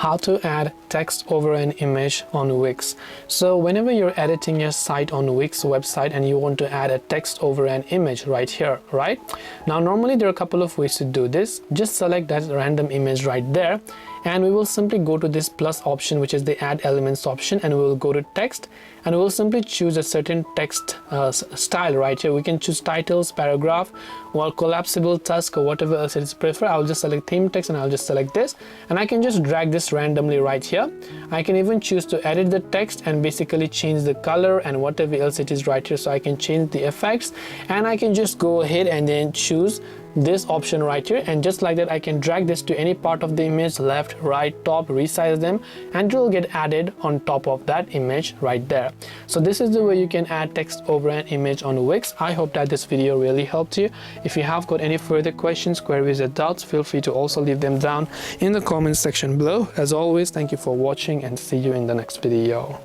how to add text over an image on Wix. So whenever you're editing your site on Wix website and you want to add a text over an image right here, right? Now normally there are a couple of ways to do this. Just select that random image right there, and we will simply go to this plus option, which is the add elements option, and we will go to text, and we will simply choose a certain text style right here. We can choose titles, paragraph, or collapsible task, or whatever else it is prefer. I'll just select theme text and I'll just select this, and I can just drag this randomly right here. I can even choose to edit the text and basically change the color and whatever else it is right here. So I can change the effects, and I can just go ahead and then choose this option right here, and just like that I can drag this to any part of the image, left, right, top, resize them, and it will get added on top of that image right there. So this is the way you can add text over an image on Wix. I hope that this video really helped you. If you have got any further questions, queries, or doubts, feel free to also leave them down in the comments section below. As always, thank you for watching and see you in the next video.